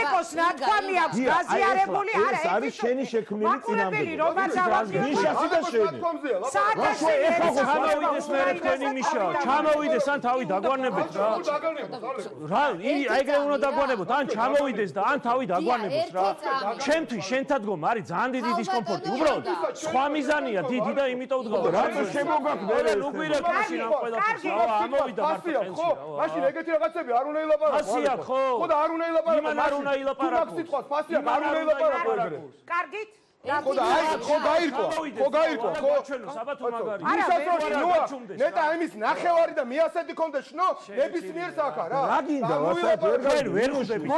იყოს ნათქვამი აქვს გაზიარებული არა ეს არის შენი შექმნილი წინამდებობა მიშასი და შენი ჩამოვიდეს მე თქვენი მიშა ჩამოვიდეს ან თავი დაგვანებეთ რა ეგრე უნდა დაგვანებოთ ან ჩამოვიდეს და ან თავი დაგვანებოთ რა ჩემთვის შენთადგომ არის ძალიან დიდი დისკომფორტი უბრალოდ სხვა მიზანია დიდი და იმიტომ ვდგავ რატო შემოგაკვდა ნუ გვირეკ მაშინ ამ ყველაფერს ამოვიდა მარტო ხო მაშინ ეგეთი რაღაცები არ უნდა ილაპარაკო ფასია ხო ხო და არ უნდა ილაპარაკო იმან არ უნდა ილაპარაკო თუ სიტყვას ფასია არ უნდა ილაპარაკო ეგრე კარგით ხო და აი ხო გაირკვა ხო ჩვენო საბათო მაგარი ნეტა იმის ნახევარი და მიასეთი კონდეს შნო ნებისმიერ საქა რა რა გინდა ვასად ვერ ხვდებით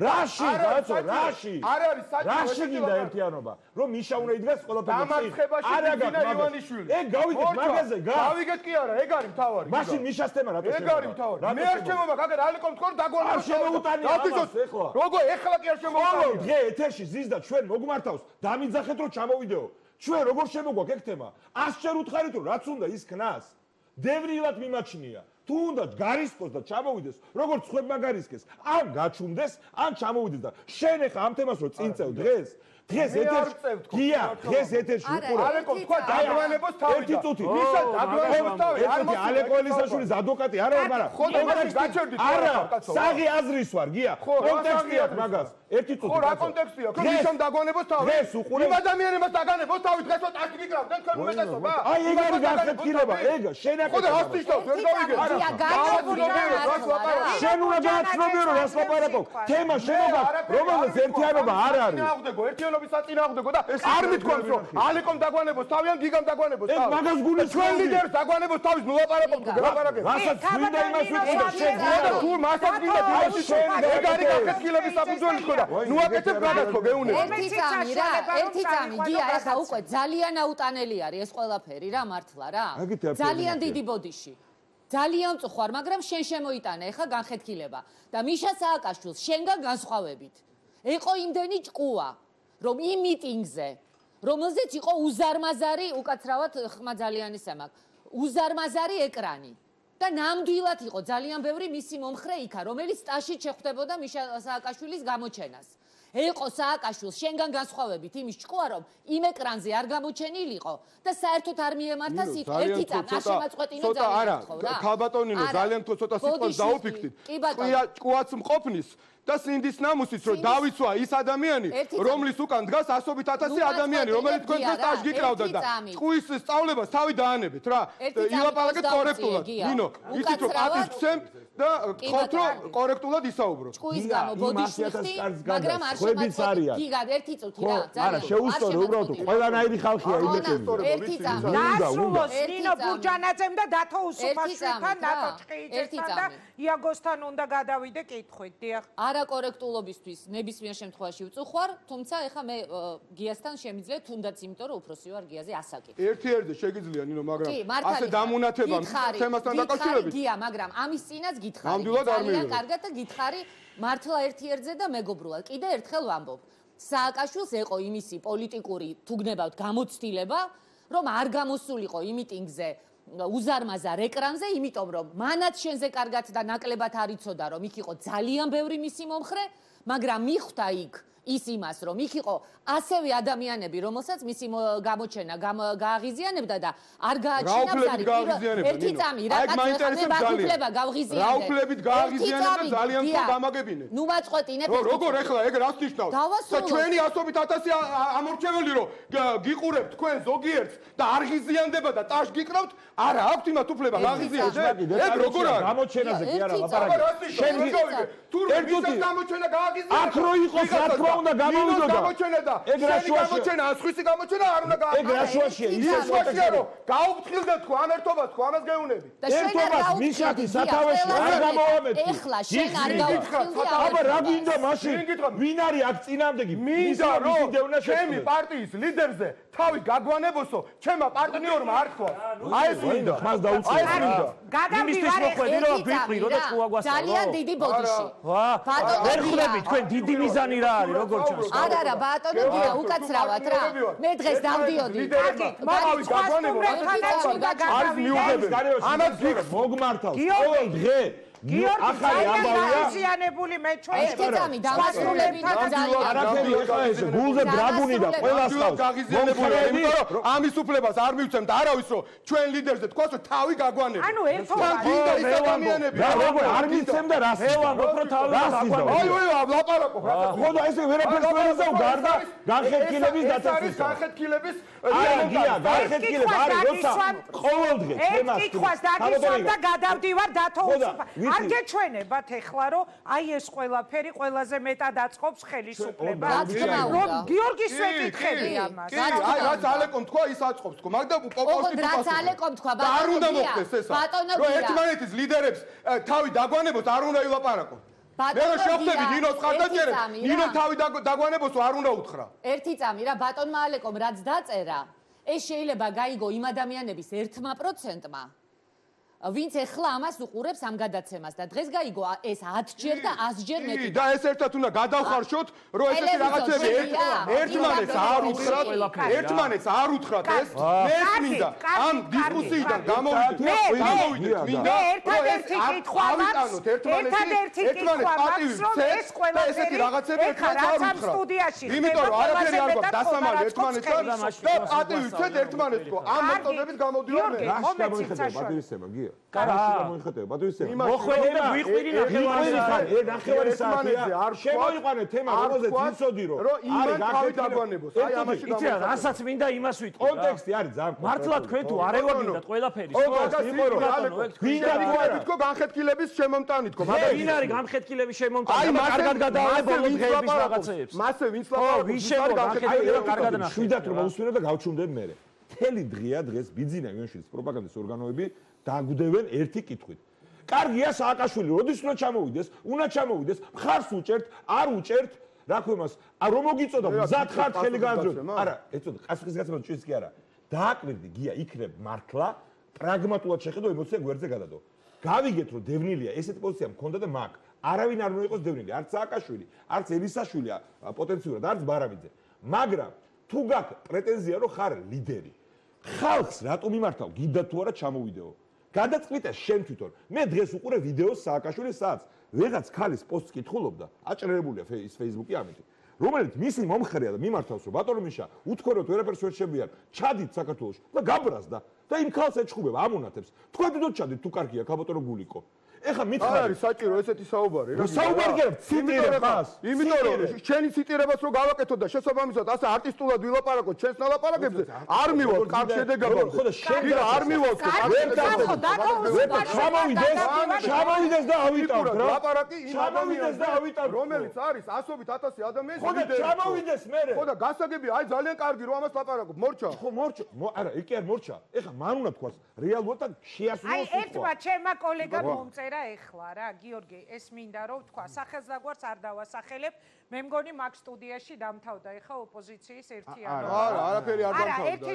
რაში კაცო რაში არ არის საჭირო რაში გინდა ერთიანობა რომ მიშა უნდა იდგეს ყველაფერი დამარცხებაში გინა ივანიშვილი ეგ გავიგეთ მაგაზე გავიგეთ კი არა ეგ არის მთავარი მაშინ მიშას თემა რატო ეგ არის მთავარი მე არ შემოვა გაგერ ალიკომ თქო დაგვანო შემოუტანია ამას ეხლა როგორ ეხლა კი არ შემოუტანია დღე ეთერში ზის და ჩვენ მოგმართავს დამიძახეთ რომ ჩამოვიდეო ჩვენ როგორ შემოგვაქვს ეგ თემა 100 ჯერ უთხარით რომ რაც უნდა ის ქნას დევნილად მიმაჩნია თუ უნდა გარისკოს და ჩამოვიდეს როგორც ხვებმა გარისკეს ან გაჩუმდეს ან ჩამოვიდეს და შენ ეხა ამ თემას რო წინწევ დღეს ეთერში გია დღეს ეთერში უყურე ალეკო თქვა დაგვანებოს თავი ერთი წუთი მიშა დაგვანებოს თავი არ ალეკო ელისაშვილის ადვოკატი არა მაგრამ არა საღი აზრის ვარ გია კონტექსტი აქვს მაგას ერთი წუთი ხო რა კონტექსტია ხო მიშამ დაგვანებოს თავი დღეს უყურე იმ ადამიანებს დაგანებოს თავი დღეს ტასკი გიკრავდნენ თქვენ უმეტესობა აი ეგ არის გახეთქილება ეგ შენაკეთება ხო და ასტიშავს ვერ გავიგე შენ უნდა გააცნობიო რომ რას ლაპარაკობ თემა შენობა რომელზეც ერთიანობა არ არის ერთიანობის საწინააღმდეგო და არ მithქვამს რომ ალეკომ დაგვანებოს თავი ან გიგამ დაგვანებოს თავი ეგ მაგას გული ჩვენ ლიდერს დაგვანებოს თავი ნუ ლაპარაკობ თუ გელაპარაკებ რასაც გვინდა იმას ვიტყვი და შენ და თუ მასაც გინდა თამაში შენ ეგ არის გახეთქილების საფუძველი ხო და ნუ აკეთებ გადაწყო გეუნე ერთი წამი გია ეხა უკვე ძალიან აუტანელი არის ეს ყველაფერი რა მართლა რა ძალიან დიდი ბოდიში ძალიან მწუხვარ მაგრამ შენ შემოიტანე ეხა განხეთქილება და მიშა სააკაშვილს შენგან განსხვავებით ეყო იმდენი ჭკუა რომ იმ მიტინგზე რომელზეც იყო უზარმაზარი უკაცრავად ხმა ძალიან ისე მაქვს უზარმაზარი ეკრანი და ნამდვილად იყო ძალიან ბევრი მისი მომხრე იქა რომელიც სტაჟით შეხვდებოდა მიშა სააკაშვილის გამოჩენას ეყო სააკაშვილს შენგან განსხვავებით იმის ჭკუა რომ იმ ეკრანზე არ გამოჩენილიყო და საერთოდ არ მიემართა სიტყვა ერთი წამი არ შემაწყვეტინო ძალიან ხო რა ქალბატონინო ძალიან თუ ცოტა სიტყვას დაუფიქრდით ჭკუაც მყოფნის და სინდის ნამუსის რომ დავიცვა ის ადამიანი რომლის უკან დგას ასობით ათასი ადამიანი რომელიც თქვენთან სტაჟ გიკრავდა და ჭკუის სწავლებას თავი დაანებეთ რა ილაპარაკეთ კორექტულად ნინო იცით რომ პატის გცემთ და ხოთ რომ კორექტულად ისაუბრო ჭკუის გამო ბოდიში მაგრამ არ შემაწყვეტინო გიგად ერთი წუთი რა არა შეუსწორი უბრალოდ ყველანაირი ხალხია იმეთები ერთი წამი დაასრულოს ნინო ბურჯანაძემ და დათო უსუფაშვილთან ნატო ჭყიჭესთან და იაგოსთან უნდა გადავიდე კითხვით დიახ არაკორექტულობისთვის ნებისმიერ შემთხვევაში ვწუხვარ, თუმცა ეხა მე გიასთან შემიძლია თუნდაც იმიტომ რომ უფროსი ვარ გიაზე ასაკი. ერთ-ერთი შეგიძლია ნინო, მაგრამ ასე დამუნათება თემასთან დაკავშირებით. გია, მაგრამ ამის წინაც გითხარი. ძალიან კარგად და გითხარი მართლა ერთ-ერთზე და მეგობრულად. კიდე ერთხელ ვამბობ. სააკაშვილს ეყო იმისი პოლიტიკური თუ გნებავთ გამოცდილება, რომ არ გამოსულიყო იმ მიტინგზე უზარმაზარ ეკრანზე, იმიტომ რომ მანაც შენზე კარგად და ნაკლებად არ იცოდა, რომ იქ იყო ძალიან ბევრი მისი მომხრე, მაგრამ მიხვდა იქ ის იმას, რომ იქ იყო ასევე ადამიანები, რომელსაც მისი გამოჩენა გააღიზიანებდა და არ გააჩინა ბზარი. ერთი წამი რა კაცო ბაგუფლება გავღიზიანებდა. რა უფლებით გააღიზიანებდა ძალიან ხო გამაგებინე. ნუ მაწყვეტინებ. როგორ ეხლა ეგ რას ნიშნავს? და ჩვენი 100.000 ამორჩეველი რომ გიყურებთ თქვენ ზოგიერთს და არ ღიზიანდება და ტაშ გიკრავთ, არა აქვთ იმათ უფლება გააღიზიანებთ. ეგ როგორ არის? გამოჩენაზე კი არა ლაპარაკი. შენ გიგავიგე. თუ ვისაც გამოჩენა გააღიზიანებთ. აქ რო იყოს, აქ რო უნდა გამოვიდოდა. გამოჩენა და შენი გამოჩენა, ასხვისი გამოჩენა არ უნდა გააღიზიანოს. ეგ რა შუაშია? ისე შუაშია რომ გაუფრთხილდეთ ხო ამ ერთობას ხო ამას გეუნები. ერთობას მიშათი სათავეში არ გამოვამეთქი. ეხლა შენ არ გაუფრთხილდი. აბა რა გინდა მაშინ? ვინ არის აქ წინამდეგი? მინდა რომ ჩემი პარტიის ლიდერზე თავი გაგვანებოსო, ჩემმა პარტნიორმა არ თქვა. აი ეს მინდა. მას დაუწია. აი ეს მინდა. იმისთვის მოხვედი რომ ვიყრი, როდეს ყუაგვასწავლო. ძალიან დიდი ბოდიში. ვერ ხვდები თქვენ დიდი მიზანი რა არის, როგორ ჩანს? არა, ბატონო გია, უკაცრავად რა. მე დღეს დავდიოდი. მაგავი გაგვანებო. არის მიუღებელი. ამას მოგმართავს. ყოველ დღე ახალი ამბავია ზიანებული მეჩვენება. ერთი წამი დამასრულებიდან ძალიან არაფერი ეხლა ეს გულზე ბრაგუნი და ყველას ნამდვილად გაღიზიანებულია, იმიტომ რომ ამის უფლებას არ მივცემთ არავის რომ ჩვენ ლიდერზე თქვას რომ თავი გაგვანებთ. ანუ ერთობა გინდა ის ადამიანები. და როგორ არ მიცემ და რას ვამბობ რომ თავი გაგვანებთ. აი ლაპარაკობ. ხო და ესე ვერაფერს ვერ იზავ გარდა განხეთქილების დაწესებისა. ეს განხეთქილების გია განხეთქილება არის როცა ყოველდღე თემას კითხვას დაგისვამ და გადავდივარ დათო უსუფა. არ გეჩვენებათ ეხლა რომ აი ეს ყველაფერი ყველაზე მეტად აწყობს ხელისუფლებას. რომ გიორგის ვეკითხები ამას. აი რაც ალეკომ თქვა ის აწყობს თქო. მაგდა პოპოვსკი თქვა. რაც ალეკომ თქვა არ უნდა მოხდეს ესა. რომ ერთმანეთის ლიდერებს თავი დაგვანებოს არ უნდა ილაპარაკო. მე რო შევხვდები ნინოს ხარდაჭერებს, ნინო თავი დაგვანებოს არ უნდა უთხრა. ერთი წამი რა ბატონმა ალეკომ რაც დაწერა, ეს შეიძლება გაიგო იმ ადამიანების 1%-მა, ვინც ეხლა ამას უყურებს ამ გადაცემას და დღეს გაიგო ეს 10 ჯერ და 100 ჯერ მეტი. და ეს ერთად უნდა გადავხარშოთ, რომ ესეთი რაღაცები ერთმანეთს არ უთხრათ, ერთმანეთს არ უთხრათ ეს. მე მინდა ამ დისკუსიიდან გამოვიდეთ. მინდა ერთადერთი კითხვა მაქვს, ერთადერთი კითხვა მაქვს, რომ ეს ყველაფერი რაღაცები ერთმანეთს არ უთხრათ. იმიტომ რომ არაფერი არ გვაქვს დასამალი ერთმანეთთან და პატივი ვცეთ ერთმანეთს თქო. ამ მეთოდებით გამოვდივარ მე. რას გამოიხატება პატივისცემა გია? კარგი გამოიხატება პატივისცემა. მოხვედრე და ვიყვირი ნახევარი საათია. არ შემოიყვანე თემა, რომელზეც იცოდი რომ არის თავი დაგვანებოს. აი ამაში იცი რა, რასაც მინდა იმას ვიტყვი. კონტექსტი არის ძალიან კონკრეტული. მართლა თქვენ თუ არ ევაგინდათ ყველაფერი. კონტექსტი იყო რომ თქო განხეთქილების შემომტანი თქო. ვინ არის განხეთქილების შემომტანი? კარგად გადავალე ბოლო დღეების რაღაცეებს. მასე ვინც ლაპარაკობს? ვის განხეთქილება კარგად ნახე. შვიდათ რომ აუსვენებ და გავჩუმდები მე. მთელი დღეა დღეს ბიძინა იონშის პროპაგანდის ორგანოები დაგვდევენ ერთი კითხვით. კარგია სააკაშვილი, როდის უნდა ჩამოვიდეს? უნდა ჩამოვიდეს, მხარს უჭერთ, არ უჭერთ, რა ქვია მას? რომ მოგიწოდა მზად ხართ ხელი გააძრევ. არა, ეცოდა კასპისგაცემა ჭრის კი არა. დააკვირდი გია იქნებ მართლა პრაგმატულად შეხედო ემოცია გვერდზე გადადო. გავიგეთ რომ დევნილია ესეთ პოზიცია მქონდა და მაგ არავინ არ მოიყოს დევნილი, არც სააკაშვილი, არც ელისაშვილი პოტენციურად, არც ბარამიძე. მაგრამ თუ გაქვს პრეტენზია რომ ხარ ლიდერი, ხალხს რატომ იმართავ? გინდა თუ არა ჩამოვიდეო. გადაწყვიტე შენ თვითონ. მე დღეს უყურე ვიდეოს სააკაშვილის საათს. ვიღაც ქალის პოსტს კითხულობდა, აჭრებულია Facebook-ი ამით. რომელიც მისი მომხრეა და მიმართავს რომ ბატონო მიშა, უთქოროთ ვერაფერს ვერ შევიან, ჩადით საქართველოში და გაბრაზდა და იმ ქალს ეჩხუბება, ამონათებს. თქვენ თვითონ ჩადით თუ კარგია ქალბატონო გულიკო. ეხა მითხარი არის საჭირო ესეთი საუბარი რა. საუბარი გერ ციტირებას. იმიტომ რომ შენი ციტირებას რო გავაკეთოთ და შესაბამისად ასე არტისტულად ვილაპარაკოთ ჩვენს ნალაპარაკებზე, არ მივალთ კარგ შედეგებად. ხო და შენ არ მივალთ ჩამოვიდეს და ავიტავთ რა. ლაპარაკი იმ ჩამოვიდეს და ავიტავთ, რომელიც არის ასობით 1000 ადამიანის ხო და ჩამოვიდეს მე. ხო და გასაგები აი ძალიან კარგი რომ ამას ლაპარაკობ. მორჩა. ხო მორჩა. არა, იქ არ მორჩა. ეხა მან უნდა თქვას რეალურად შეასრულოს. აი ერთმა ჩემმა კოლეგამ მომწერა ეხლა რა გიორგი ეს მინდა რომ თქვა სახელსაგვარს არ დავასახელებ მე მგონი მაგ სტუდიაში დამთავრდა ეხლა ოპოზიციის ერთიანობა არა არაფერი არ დამთავრდა არა ერთი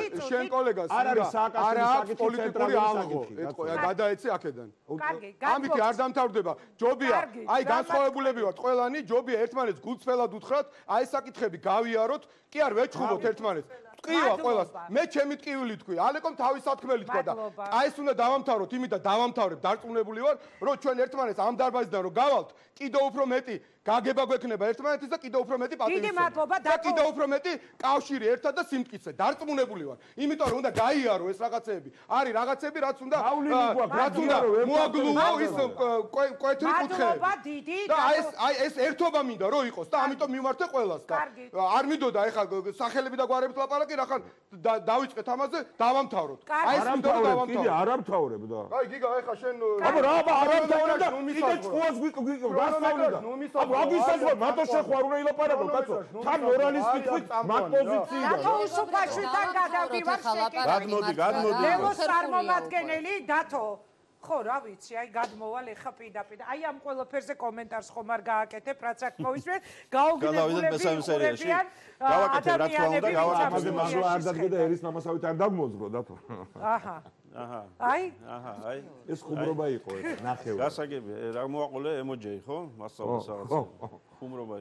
წუთით შენ კოლეგას არ არის სააკაშვილის საკითხი პოლიტიკური ალღო გადაეცი აქედან ამით არ დამთავრდება ჯობია აი განსხვავებულები ვართ ყველანი ჯობია ერთმანეთს გულწრფელად უთხრათ აი ეს საკითხები გავიაროთ კი არ ვეჩხუბოთ ერთმანეთს ტყივა ყველას მე ჩემი ტყივილი თქვი ალეკომ თავის სათქმელი თქვა და აი ეს უნდა დავამთავროთ იმით და დავამთავრებ დარწმუნებული ვარ რომ ჩვენ ერთმანეთს ამ დარბაზიდან რომ გავალთ კიდევ უფრო მეტი გაგება გვექნება ერთმანეთის და კიდევ უფრო მეტი პატივისცემა და კიდევ უფრო მეტი კავშირი ერთად და სიმტკიცე დარწმუნებული ვარ იმიტომ რომ უნდა გაიარო ეს რაღაცეები არის რაღაცები რაც უნდა მოაგლუო ის კვეთრი კუთხეები და აი ეს ერთობა მინდა რომ იყოს და ამიტომ მიმართე ყველას და არ მინდოდა ეხლა სახელები და გვარებით ლაპარაკი რახან დავიწყეთ ამაზე დავამთავროთ აი ეს მინდა რომ დავამთავროთ კიდე არ ამთავრებ და აი გიგა ეხლა შენ აბა რა არ ამთავრებ და კიდე ჭკუას გასავლიდა აბა აგისაზღვა მათო შეხვარ უნდა ილაპარაკო კაცო თან მორალისტი თქვით მაგ პოზიციიდან დათო უსუფაშვილთან გადავდივარ შეკითხებით გადმოდი ლევოს წარმომადგენელი დათო ხო რა ვიცი აი გადმოვალ ეხა პირდაპირ აი ამ ყველაფერზე კომენტარს ხომ არ გააკეთებ რაც აქ მოვისმენ გაუგნებულები იყურებიან გავაკეთე რა თქმა უნდა გავაკეთე მაგრამ არ დადგე და ერის მამასავით არ დაგმოძრო დათო აჰა აი ეს ხუმრობა იყო ეს ნახევარი გასაგები რა მოაყოლე ემოჯი ხო მასწავლებელს რაღაც ხუმრობა